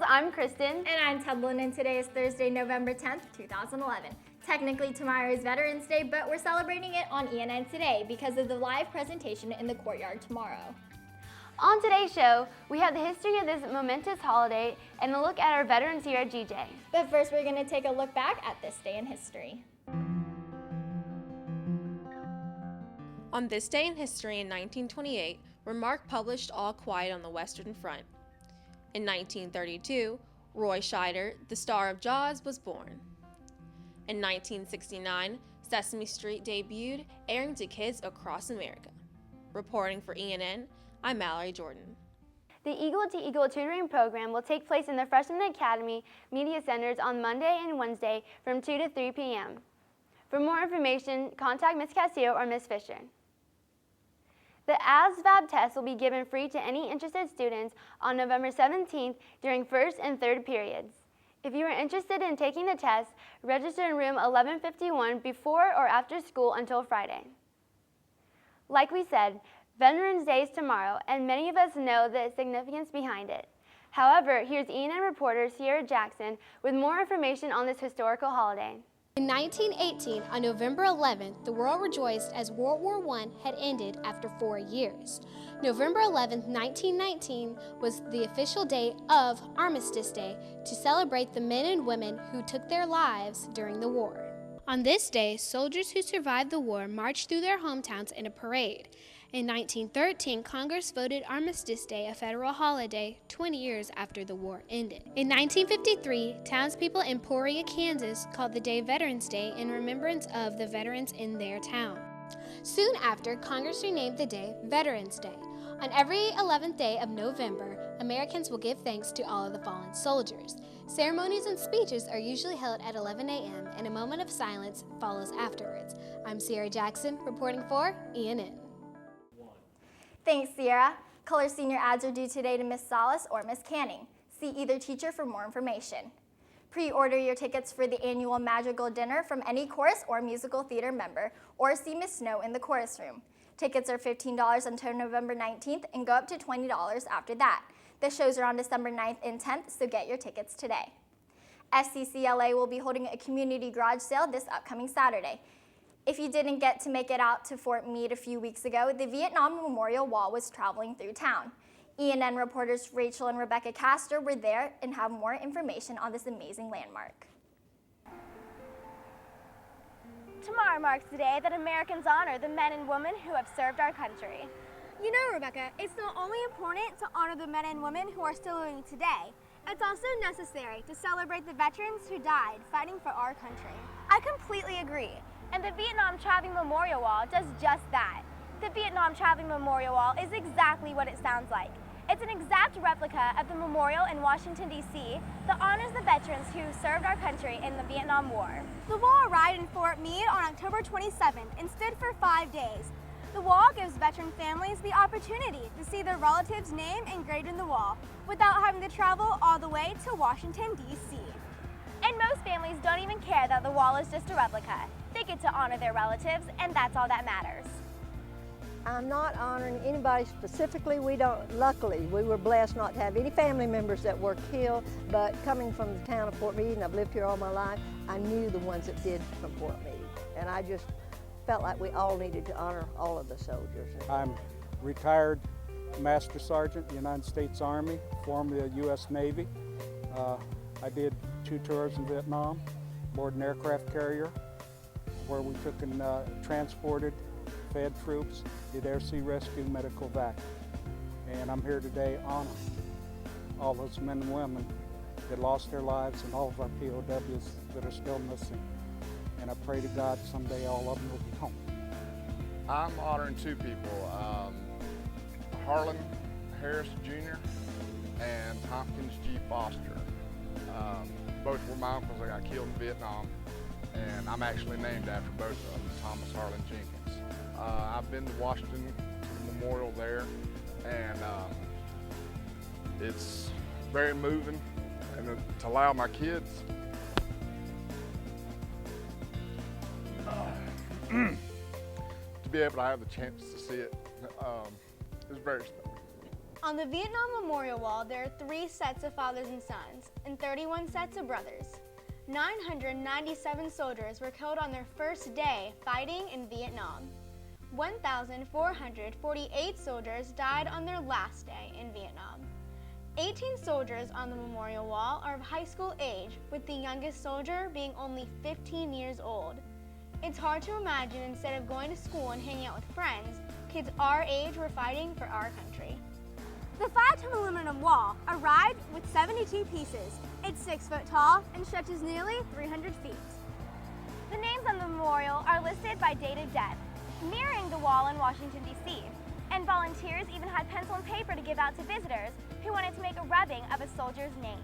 Girls, I'm Kristen. And I'm Tedlin, and today is Thursday, November 10th, 2011. Technically, tomorrow is Veterans Day, but we're celebrating it on ENN today because of the live presentation in the courtyard tomorrow. On today's show, we have the history of this momentous holiday and a look at our veterans here at GJ. But first, we're going to take a look back at this day in history. On this day in history in 1928, Remark published All Quiet on the Western Front. In 1932, Roy Scheider, the star of Jaws, was born. In 1969, Sesame Street debuted, airing to kids across America. Reporting for ENN, I'm Mallory Jordan. The Eagle to Eagle tutoring program will take place in the Freshman Academy Media Centers on Monday and Wednesday from 2 to 3 p.m. For more information, contact Ms. Castor or Ms. Fisher. The ASVAB test will be given free to any interested students on November 17th during first and third periods. If you are interested in taking the test, register in room 1151 before or after school until Friday. Like we said, Veterans Day is tomorrow, and many of us know the significance behind it. However, here's ENN reporter Sierra Jackson with more information on this historical holiday. In 1918, on November 11th, the world rejoiced as World War I had ended after 4 years. November 11th, 1919 was the official day of Armistice Day to celebrate the men and women who took their lives during the war. On this day, soldiers who survived the war marched through their hometowns in a parade. In 1913, Congress voted Armistice Day a federal holiday 20 years after the war ended. In 1953, townspeople in Poria, Kansas called the day Veterans Day in remembrance of the veterans in their town. Soon after, Congress renamed the day Veterans Day. On every 11th day of November, Americans will give thanks to all of the fallen soldiers. Ceremonies and speeches are usually held at 11 a.m. and a moment of silence follows afterwards. I'm Sierra Jackson, reporting for ENN. Thanks, Sierra. Color Senior ads are due today to Miss Salas or Miss Canning. See either teacher for more information. Pre-order your tickets for the annual Magical Dinner from any chorus or musical theater member, or see Miss Snow in the chorus room. Tickets are $15 until November 19th and go up to $20 after that. The shows are on December 9th and 10th, so get your tickets today. SCCLA will be holding a community garage sale this upcoming Saturday. If you didn't get to make it out to Fort Meade a few weeks ago, the Vietnam Memorial Wall was traveling through town. ENN reporters Rachel and Rebekah Castor were there and have more information on this amazing landmark. Tomorrow marks the day that Americans honor the men and women who have served our country. You know, Rebekah, it's not only important to honor the men and women who are still living today, it's also necessary to celebrate the veterans who died fighting for our country. I completely agree. And the Vietnam Traveling Memorial Wall does just that. The Vietnam Traveling Memorial Wall is exactly what it sounds like. It's an exact replica of the memorial in Washington, D.C. that honors the veterans who served our country in the Vietnam War. The wall arrived in Fort Meade on October 27th and stood for 5 days. The wall gives veteran families the opportunity to see their relatives' name engraved in the wall without having to travel all the way to Washington, D.C. And most families don't even care that the wall is just a replica. They get to honor their relatives, and that's all that matters. I'm not honoring anybody specifically. Luckily, we were blessed not to have any family members that were killed, but coming from the town of Fort Meade, and I've lived here all my life, I knew the ones that did from Fort Meade. And I just felt like we all needed to honor all of the soldiers. I'm retired Master Sergeant, United States Army, formerly the U.S. Navy. I did 2 tours in Vietnam, aboard an aircraft carrier, where we took and transported, fed troops, did air sea rescue, medical vac. And I'm here today honoring all those men and women that lost their lives and all of our POWs that are still missing. And I pray to God someday all of them will be home. I'm honoring 2 people, Harlan Harris Jr. and Tompkins G. Foster. Both were my uncles that got killed in Vietnam, and I'm actually named after both of them, Thomas Harlan Jenkins. I've been to Washington, to the memorial there, and it's very moving, and to allow my kids to be able to have the chance to see it is very special. On the Vietnam Memorial Wall, there are 3 sets of fathers and sons and 31 sets of brothers. 997 soldiers were killed on their first day fighting in Vietnam. 1,448 soldiers died on their last day in Vietnam. 18 soldiers on the memorial wall are of high school age, with the youngest soldier being only 15 years old. It's hard to imagine instead of going to school and hanging out with friends, kids our age were fighting for our country. The 5-ton aluminum wall arrived with 72 pieces. It's 6 foot tall and stretches nearly 300 feet. The names on the memorial are listed by date of death, mirroring the wall in Washington, D.C. And volunteers even had pencil and paper to give out to visitors who wanted to make a rubbing of a soldier's name.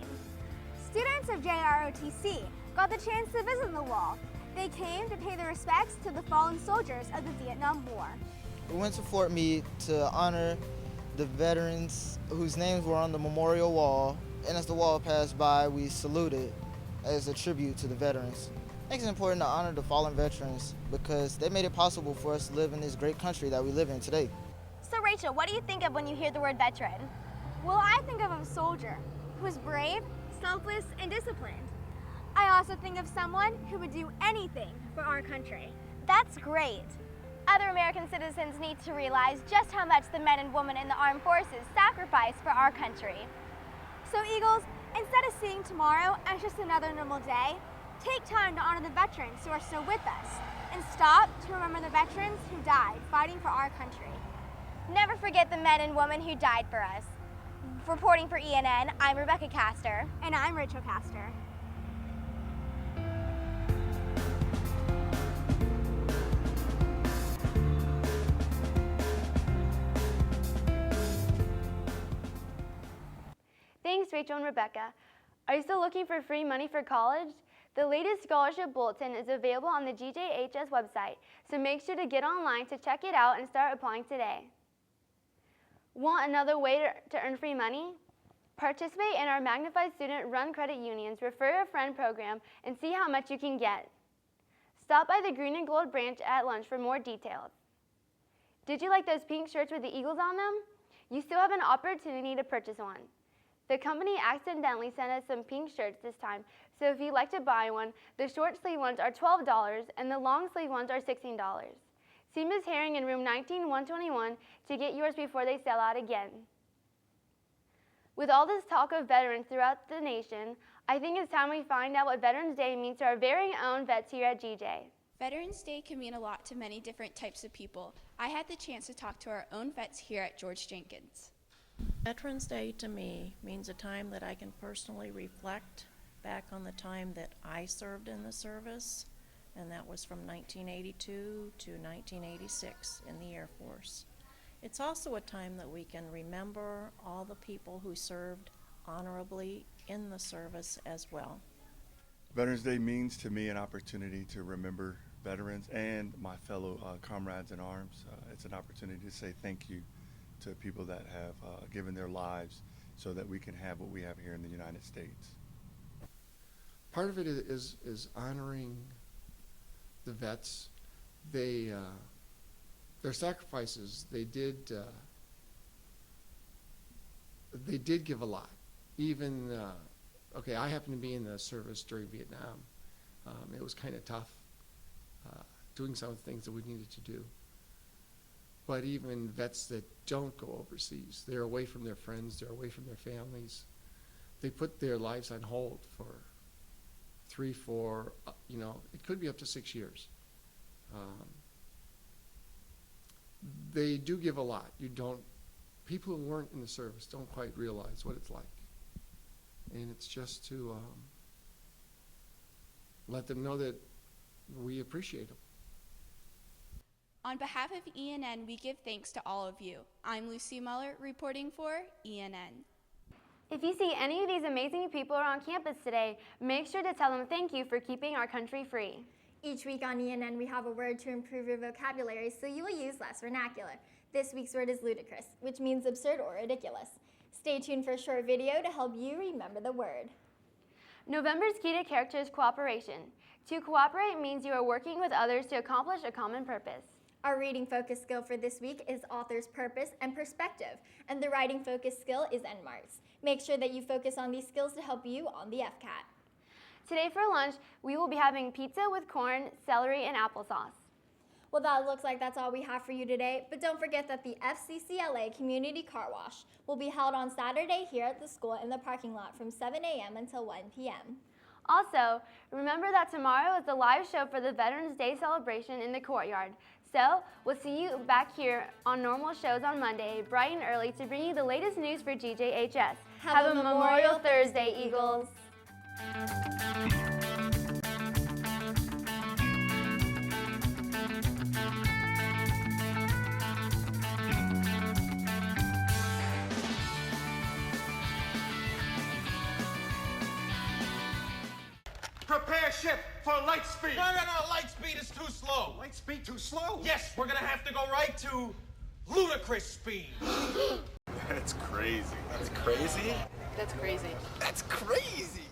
Students of JROTC got the chance to visit the wall. They came to pay their respects to the fallen soldiers of the Vietnam War. We went to Fort Meade to honor the veterans whose names were on the memorial wall, and as the wall passed by, we saluted as a tribute to the veterans. I think it's important to honor the fallen veterans because they made it possible for us to live in this great country that we live in today. So Rachel, what do you think of when you hear the word veteran? Well, I think of a soldier who is brave, selfless, and disciplined. I also think of someone who would do anything for our country. That's great. Other American citizens need to realize just how much the men and women in the armed forces sacrifice for our country. So Eagles, instead of seeing tomorrow as just another normal day, take time to honor the veterans who are still with us and stop to remember the veterans who died fighting for our country. Never forget the men and women who died for us. Reporting for ENN, I'm Rebekah Castor. And I'm Rachel Castor. Thanks, Rachel and Rebekah. Are you still looking for free money for college? The latest scholarship bulletin is available on the GJHS website, so make sure to get online to check it out and start applying today. Want another way to earn free money? Participate in our Magnified Student Run Credit Union's Refer a Friend program and see how much you can get. Stop by the Green and Gold branch at lunch for more details. Did you like those pink shirts with the eagles on them? You still have an opportunity to purchase one. The company accidentally sent us some pink shirts this time, so if you'd like to buy one, the short sleeve ones are $12 and the long sleeve ones are $16. See Ms. Herring in room 19121 to get yours before they sell out again. With all this talk of veterans throughout the nation, I think it's time we find out what Veterans Day means to our very own vets here at GJ. Veterans Day can mean a lot to many different types of people. I had the chance to talk to our own vets here at George Jenkins. Veterans Day to me means a time that I can personally reflect back on the time that I served in the service, and that was from 1982 to 1986 in the Air Force. It's also a time that we can remember all the people who served honorably in the service as well. Veterans Day means to me an opportunity to remember veterans and my fellow comrades in arms. It's an opportunity to say thank you to people that have given their lives so that we can have what we have here in the United States. Part of it is honoring the vets. Their sacrifices, they did give a lot. Even, okay, I happened to be in the service during Vietnam. It was kind of tough doing some of the things that we needed to do. But even vets that don't go overseas, they're away from their friends, they're away from their families. They put their lives on hold for 3, 4, it could be up to 6 years. They do give a lot. People who weren't in the service don't quite realize what it's like. And it's just to let them know that we appreciate them. On behalf of ENN, we give thanks to all of you. I'm Lucy Muller, reporting for ENN. If you see any of these amazing people around campus today, make sure to tell them thank you for keeping our country free. Each week on ENN, we have a word to improve your vocabulary so you will use less vernacular. This week's word is ludicrous, which means absurd or ridiculous. Stay tuned for a short video to help you remember the word. November's key to character is cooperation. To cooperate means you are working with others to accomplish a common purpose. Our reading focus skill for this week is author's purpose and perspective, and the writing focus skill is end marks. Make sure that you focus on these skills to help you on the FCAT. Today for lunch, we will be having pizza with corn, celery, and applesauce. Well, that looks like that's all we have for you today, but don't forget that the FCCLA Community Car Wash will be held on Saturday here at the school in the parking lot from 7 a.m. until 1 p.m. Also, remember that tomorrow is the live show for the Veterans Day celebration in the courtyard. So, we'll see you back here on normal shows on Monday, bright and early, to bring you the latest news for GJHS. Have a Memorial Thursday, Eagles! Prepare ship for light speed. No, light speed is too slow. Light speed too slow? Yes, we're gonna have to go right to ludicrous speed. That's crazy. That's crazy? That's crazy. That's crazy.